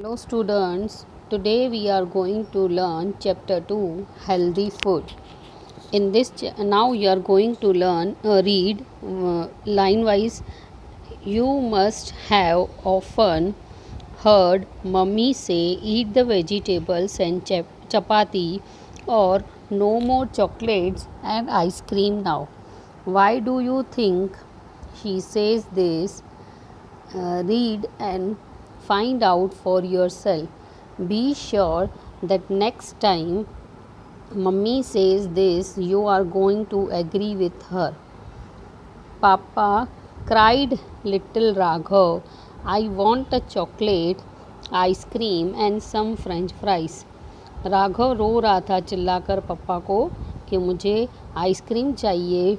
Hello students, today we are going to learn chapter 2 healthy food. In this now you are going to learn read line wise. You must have often heard mummy say eat the vegetables and chapati or no more chocolates and ice cream now. Why do you think she says this? Read and find out for yourself. Be sure that next time mummy says this, you are going to agree with her. Papa, cried little Raghav, I want a chocolate, ice cream and some french fries. Raghav रो रहा था चिल्लाकर पापा को कि मुझे ice cream चाहिए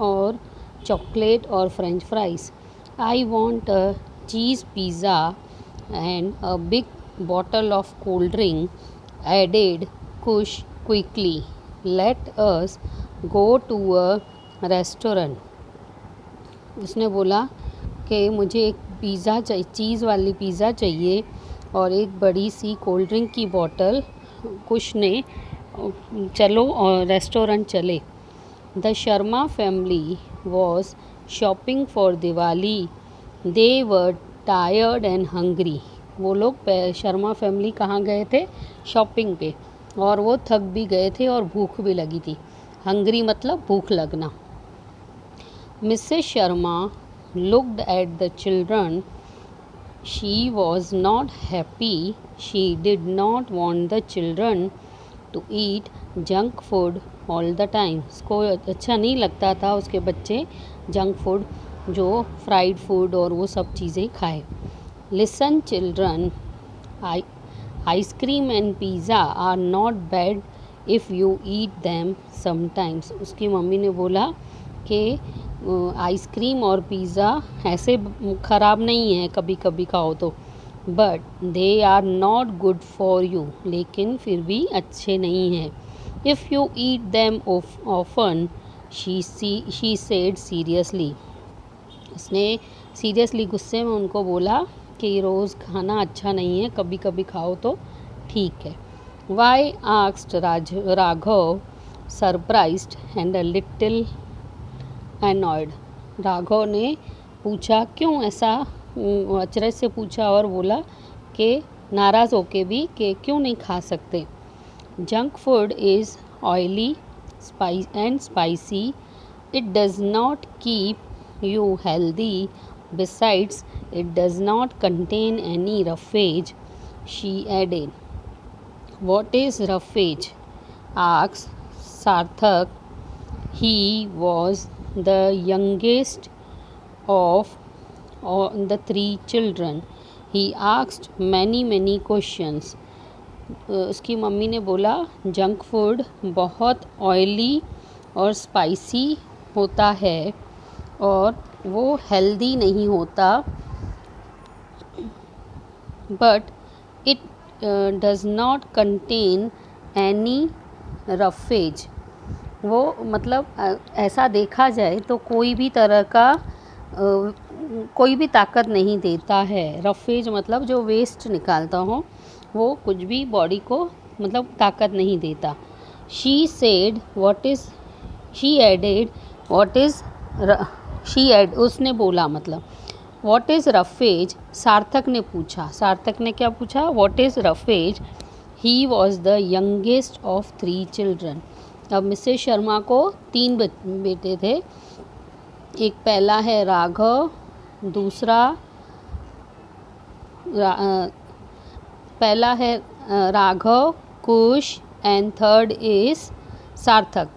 और chocolate और French fries. I want a cheese pizza and a big bottle of cold drink, added Kush quickly. Let us go to a restaurant. उसने बोला कि मुझे एक पिज़्ज़ा चाहिए, चीज़ वाली पिज़्ज़ा चाहिए और एक बड़ी सी कोल्ड ड्रिंक की बॉटल. कुश ने चलो और रेस्टोरेंट चले. The Sharma family was shopping for Diwali. They were tired and hungry. वो लोग शर्मा फैमिली कहाँ गए थे? शॉपिंग पे. और वो थक भी गए थे और भूख भी लगी थी. हंग्री मतलब भूख लगना. Mrs Sharma looked at the children. She was not happy. She did not want the children to eat junk food all the time. उसको अच्छा नहीं लगता था उसके बच्चे जंक फूड, जो फ्राइड फूड और वो सब चीज़ें खाए. Listen children, ice cream and pizza are not bad if you eat them sometimes. उसकी मम्मी ने बोला कि आइसक्रीम और पिज़्ज़ा ऐसे ख़राब नहीं है, कभी कभी खाओ तो. But they are not good for you. लेकिन फिर भी अच्छे नहीं हैं. If you eat them often, she said seriously. उसने सीरियसली गुस्से में उनको बोला कि रोज़ खाना अच्छा नहीं है, कभी कभी खाओ तो ठीक है. Why asked Raghav, surprised and a little annoyed. Raghav ने पूछा, क्यों ऐसा अचरज से पूछा और बोला कि नाराज़ होके भी कि क्यों नहीं खा सकते. Junk food is oily and spicy. It does not keep you healthy. Besides, it does not contain any roughage, she added. What is roughage? Asked Sarthak. He was the youngest of the three children. He asked many questions. उसकी mummy ने बोला junk food बहुत oily और spicy होता है और वो healthy नहीं होता. But it does not contain any roughage. वो मतलब ऐसा देखा जाए तो कोई भी तरह का कोई भी ताकत नहीं देता है. रफेज मतलब जो वेस्ट निकालता हो, वो कुछ भी बॉडी को मतलब ताकत नहीं देता. She said what is, she added what is, उसने बोला मतलब व्हाट इज़ रफेज. सार्थक ने पूछा. सार्थक ने क्या पूछा? What is roughage. He was the youngest of 3 children. अब मिसेस शर्मा को 3 बेटे थे. एक पहला है राघव, दूसरा पहला है Raghav, Kush and third is सार्थक.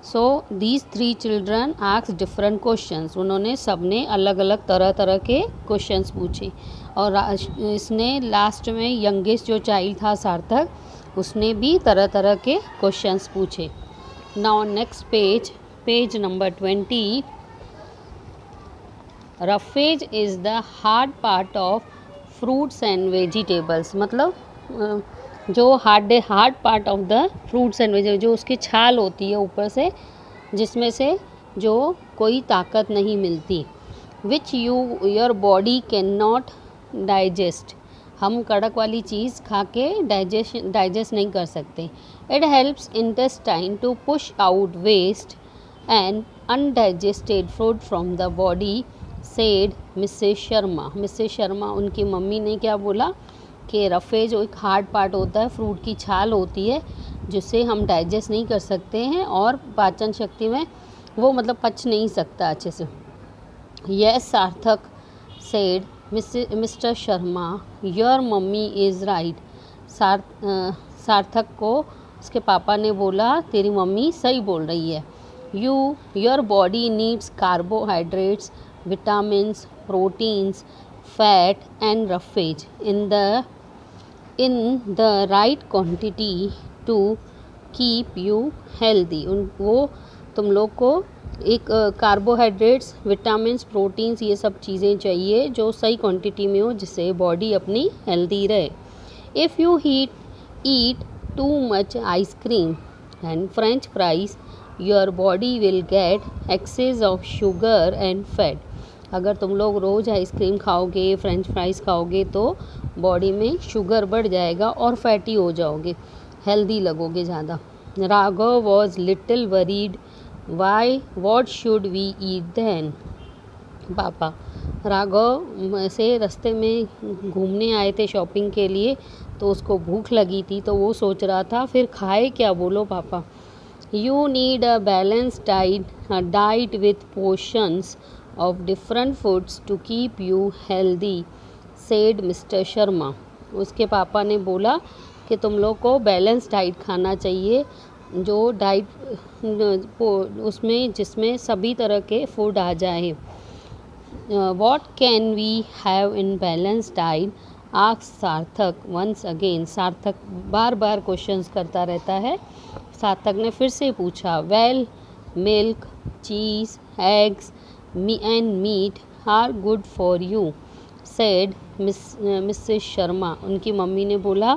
So these 3 children asked different questions. उन्होंने सबने अलग अलग तरह के क्वेश्चंस पूछे. और इसने लास्ट में यंगेस्ट जो चाइल्ड था सार्थक, उसने भी तरह के क्वेश्चंस पूछे. Now next page number 20. Roughage is the hard part of fruits and vegetables. मतलब जो hard part of the fruits and vegetable, जो उसकी छाल होती है ऊपर से, जिसमें से जो कोई ताकत नहीं मिलती. Which your body can not digest. हम कड़क वाली चीज़ खा के डाइजेस्ट नहीं कर सकते। It helps intestine to push out waste and undigested food from the body, said Mrs Sharma. Mrs Sharma उनकी मम्मी ने क्या बोला कि रफेज एक हार्ड पार्ट होता है, फ्रूट की छाल होती है जिसे हम डाइजेस्ट नहीं कर सकते हैं और पाचन शक्ति में वो मतलब पच नहीं सकता अच्छे से। यस सार्थक, said mister Sharma, your mummy is right. सार्थक को उसके पापा ने बोला तेरी मम्मी सही बोल रही है। Your body needs carbohydrates, vitamins, proteins, fat and roughage in the right quantity to keep you healthy। वो तुम लोग को एक कार्बोहाइड्रेट्स, विटामिन्स, प्रोटीन्स ये सब चीज़ें चाहिए जो सही क्वांटिटी में हो जिससे बॉडी अपनी हेल्दी रहे। If you eat too much ice cream and french fries, your body will get excess of sugar and fat. अगर तुम लोग रोज़ आइसक्रीम खाओगे, फ्रेंच फ्राइज़ खाओगे तो बॉडी में शुगर बढ़ जाएगा और फैटी हो जाओगे, हेल्दी लगोगे ज़्यादा। Raghav was little worried, why what should we eat then. Papa Raghav से रास्ते में घूमने आए थे शॉपिंग के लिए, तो उसको भूख लगी थी तो वो सोच रहा था फिर खाए क्या, बोलो पापा। You need a balance diet with portions of different foods to keep you healthy, said mister Sharma. उसके पापा ने बोला कि तुम लोग को बैलेंस डाइट खाना चाहिए, जो डाइट उसमें जिसमें सभी तरह के फूड आ जाए। What can we have in balance diet, asked Sarthak once again. Sarthak बार बार क्वेश्चंस करता रहता है। सार्थक ने फिर से पूछा। Well, milk, cheese, eggs and meat are good for you, said Mrs Sharma. उनकी मम्मी ने बोला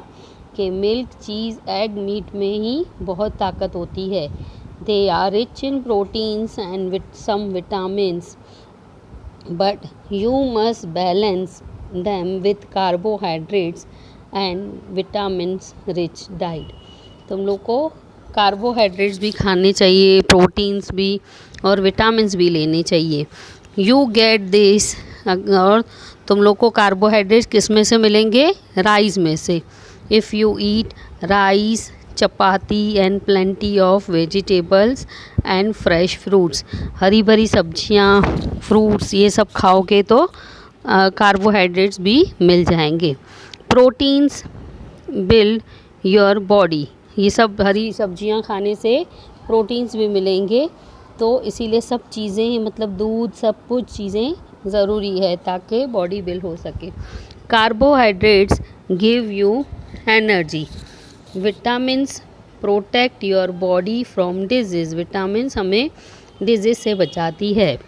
कि मिल्क, चीज़, एग, मीट में ही बहुत ताकत होती है। They are rich in proteins and with some vitamins, but you must balance them with carbohydrates and vitamins rich diet. तुम लोग को कार्बोहाइड्रेट्स भी खाने चाहिए, प्रोटीन्स भी और विटामिन्स भी लेने चाहिए। यू गेट दिस, और तुम लोग को कार्बोहाइड्रेट्स किस में से मिलेंगे, राइस में से। If you eat rice, chapati and plenty of vegetables and fresh fruits, हरी भरी सब्जियां, फ्रूट्स ये सब खाओगे तो कार्बोहाइड्रेट्स भी मिल जाएंगे। प्रोटीन्स बिल्ड योर बॉडी, ये सब हरी सब्जियां खाने से प्रोटीन्स भी मिलेंगे, तो इसीलिए सब चीज़ें मतलब दूध सब कुछ चीज़ें ज़रूरी है ताकि बॉडी बिल्ड हो सके। Carbohydrates give you energy, vitamins protect your body from disease, vitamins हमें डिजीज़ से बचाती है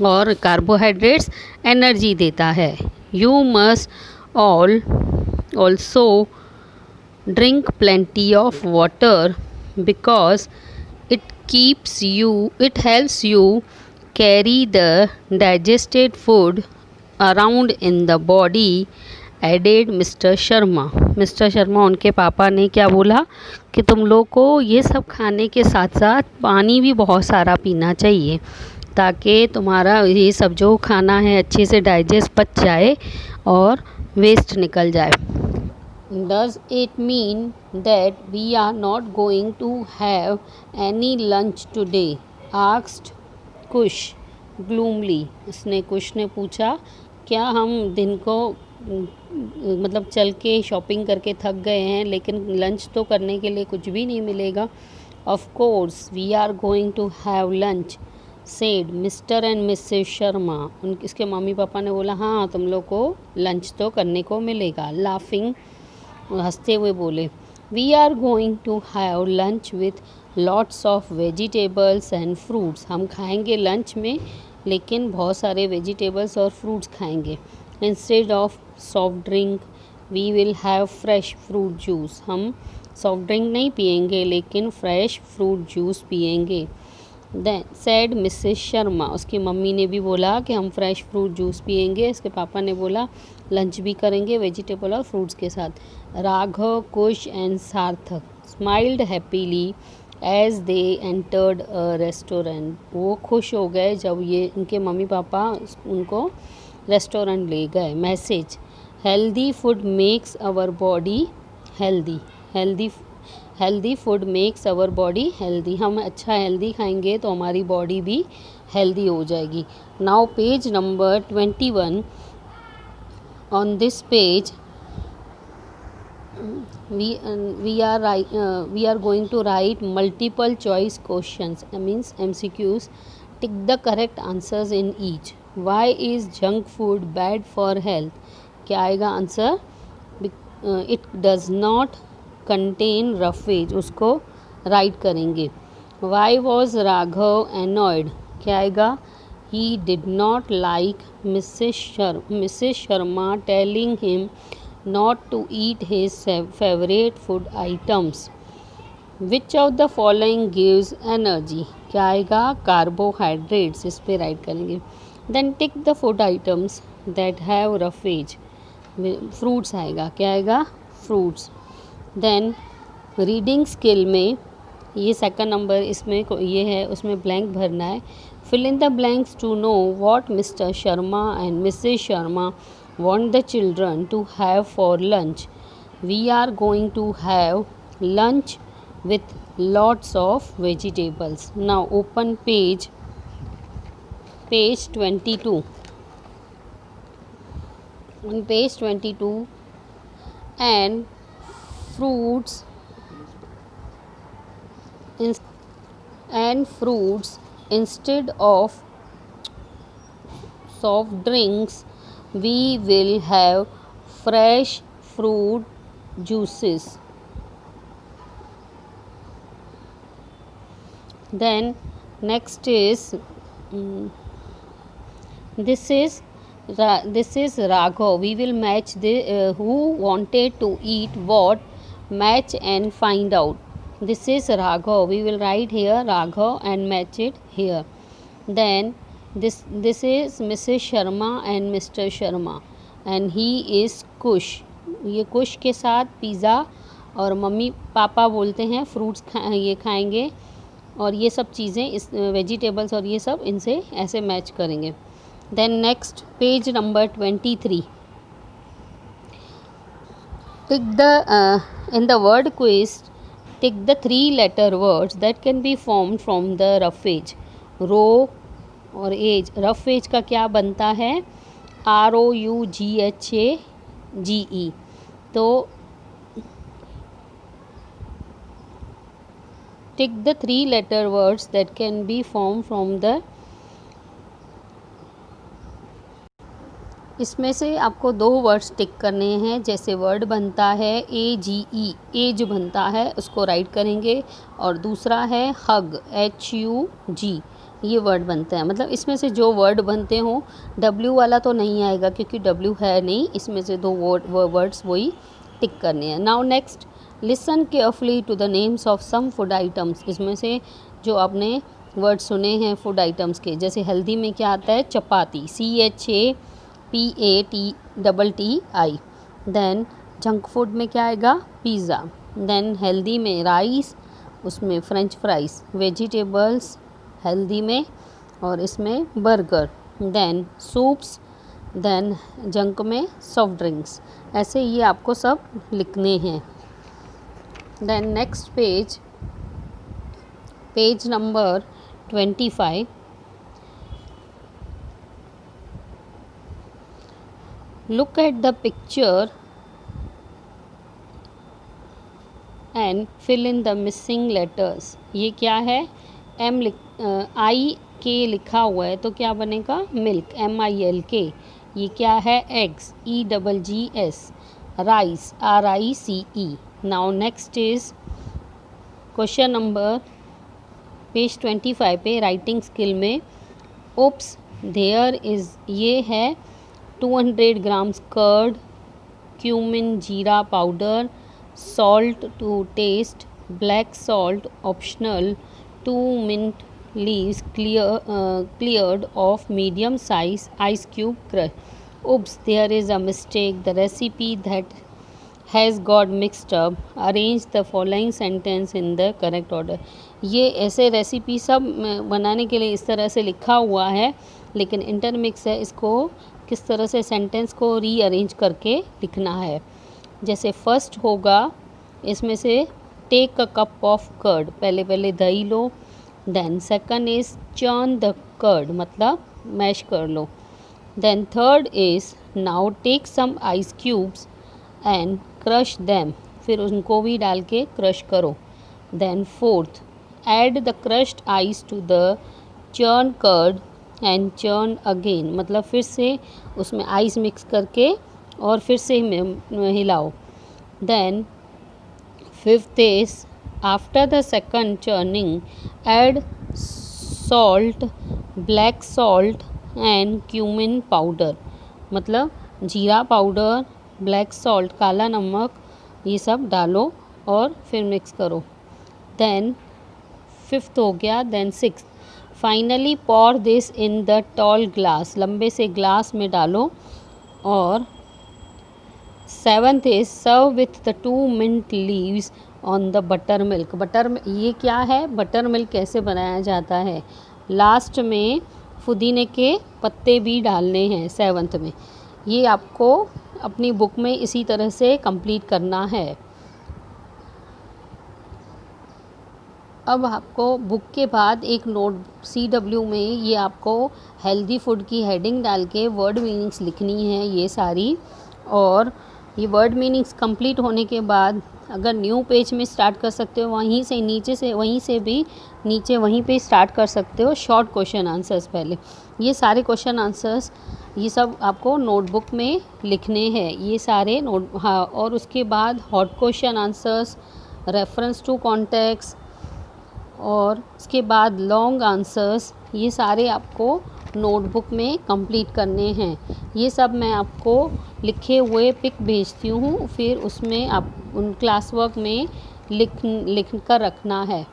और कार्बोहाइड्रेट्स एनर्जी देता है। You must also drink plenty of water because it helps you carry the digested food around in the body, added mister Sharma. Mister Sharma उनके पापा ने क्या बोला कि तुम लोग को ये सब खाने के साथ साथ पानी भी बहुत सारा पीना चाहिए ताकि तुम्हारा ये सब जो खाना है अच्छे से डाइजेस्ट पच जाए और वेस्ट निकल जाए। Does it mean that we are not going to have any lunch today? asked Kush gloomily। उसने कुश ने पूछा क्या हम दिन को मतलब चल के शॉपिंग करके थक गए हैं लेकिन लंच तो करने के लिए कुछ भी नहीं मिलेगा। Of course we are going to have lunch, said Mr. and Mrs. Sharma. इसके मम्मी पापा ने बोला हाँ तुम लोग को लंच तो करने को मिलेगा। Laughing, हंसते हुए बोले, we are going to have lunch with lots of vegetables and fruits, हम खाएंगे लंच में लेकिन बहुत सारे वेजिटेबल्स और फ्रूट्स खाएंगे। Instead of soft drink we will have fresh fruit juice, हम सॉफ्ट ड्रिंक नहीं पियेंगे लेकिन फ्रेश फ्रूट जूस पियेंगे। देन सेड मिसेस शर्मा, उसकी मम्मी ने भी बोला कि हम फ्रेश फ्रूट जूस पियेंगे। इसके पापा ने बोला लंच भी करेंगे वेजिटेबल और फ्रूट्स के साथ। Raghav, Kush and Sarthak smiled happily as they entered a restaurant, वो खुश हो गए जब ये इनके मम्मी पापा उनको रेस्टोरेंट ले गए। Message, healthy food makes our body healthy, healthy food makes our body healthy, हम अच्छा हेल्दी खाएंगे तो हमारी बॉडी भी हेल्दी हो जाएगी। Now page number 21, on this page we are going to write multiple choice questions, means MCQs. Tick the correct answers in each. Why is junk food bad for health? क्या आएगा answer? It does not contain roughage, उसको right करेंगे। Why was Raghav annoyed? क्या आएगा? He did not like Mrs. Sharma telling him not to eat his favorite food items. Which of the following gives energy? क्या आएगा? Carbohydrates, इस पे write करेंगे। Then tick the food items that have roughage, fruits आएगा। क्या आएगा? Fruits. Then reading skill में ये सेकंड नंबर इसमें ये है, उसमें ब्लैंक भरना है। Fill in the blanks to know what Mr Sharma and Mrs Sharma want the children to have for lunch. We are going to have lunch with lots of vegetables. Now open page 22. On page 22, and fruits instead of soft drinks we will have fresh fruit juices. Then next is this is Raghav. We will match the who wanted to eat what, match and find out. This is Raghav. We will write here Raghav and match it here. Then this is Mrs. Sharma and Mr. Sharma and he is Kush. ये कुश के साथ pizza और mummy papa बोलते हैं fruits ये खाएंगे, और ये सब चीज़ें इस वेजिटेबल्स और ये सब इनसे ऐसे मैच करेंगे। Then next page number 23, tick the in the word quiz tick the 3 letter words that can be formed from the roughage. रो और एज, रफ एज का क्या बनता है? ROUGHAGE। तो टिक the 3 letter words that can be formed from the, इसमें से आपको 2 words टिक करने हैं। जैसे वर्ड बनता है AGE, एज बनता है, उसको राइट करेंगे, और दूसरा है हग, HUG, ये वर्ड बनता है। मतलब इसमें से जो वर्ड बनते हों, W वाला तो नहीं आएगा क्योंकि W है नहीं, इसमें से 2 वर्ड्स वही टिक करने हैं। Now next, listen carefully to the names of some food items. इसमें से जो आपने वर्ड सुने हैं फूड आइटम्स के, जैसे हेल्दी में क्या आता है? चपाती, CHAPATTI। देन जंक फूड में क्या आएगा? पिज़्ज़ा। देन हेल्दी में राइस, उसमें फ्रेंच फ्राइज। वेजिटेबल्स हेल्दी में, और इसमें burger. Then soups, then junk में सॉफ्ट ड्रिंक्स। ऐसे ये आपको सब लिखने हैं। Then next page number 25, look at the picture and fill in the missing letters. ये क्या है? I K लिखा हुआ है तो क्या बनेगा? Milk, MILK। ये क्या है? Eggs, EGGS। Rice, RICE। Now next is question number page 25 पे राइटिंग स्किल में, ओप्स देयर इज़, ये है 200 grams curd, cumin jeera powder, salt to taste, black salt optional, 2 mint leaves cleared of medium size ice cube crush. Oops, there is a mistake. The recipe that has got mixed up. Arrange the following sentence in the correct order. ये ऐसे recipe सब बनाने के लिए इस तरह से लिखा हुआ है, लेकिन इंटरमिक्स है, इसको किस तरह से सेंटेंस को रीअरेंज करके लिखना है. जैसे फर्स्ट होगा इसमें से take a cup of curd, पहले दही लो. Then second is churn the curd, मतलब मैश कर लो. Then third is now take some ice cubes and crush them, फिर उनको भी डाल के क्रश करो. Then fourth, add the crushed ice to the churn curd and churn again, मतलब फिर से उसमें आइस मिक्स करके और फिर से हिलाओ. Then fifth is after the second churning add salt, black salt and cumin powder, मतलब जीरा पाउडर, ब्लैक सॉल्ट, काला नमक, ये सब डालो और फिर मिक्स करो. देन फिफ्थ हो गया. Then six, finally pour this in the tall glass, लंबे से ग्लास में डालो. और seventh is serve with the 2 mint leaves on the butter milk. ये क्या है, बटर मिल्क कैसे बनाया जाता है. लास्ट में पुदीने के पत्ते भी डालने हैं सेवन्थ में. ये आपको अपनी बुक में इसी तरह से कंप्लीट करना है. अब आपको बुक के बाद एक नोट CW में ये आपको हेल्दी फूड की हेडिंग डाल के वर्ड मीनिंग्स लिखनी है ये सारी. और ये वर्ड मीनिंग्स कंप्लीट होने के बाद अगर न्यू पेज में स्टार्ट कर सकते हो, वहीं से भी नीचे वहीं पे स्टार्ट कर सकते हो. शॉर्ट क्वेश्चन आंसर्स पहले, ये सारे क्वेश्चन आंसर्स ये सब आपको नोटबुक में लिखने हैं ये सारे हाँ. और उसके बाद हॉट question answers, reference to context, और उसके बाद लॉन्ग आंसर्स, ये सारे आपको नोटबुक में कंप्लीट करने हैं. ये सब मैं आपको लिखे हुए पिक भेजती हूँ, फिर उसमें आप उन क्लास वर्क में लिख कर रखना है.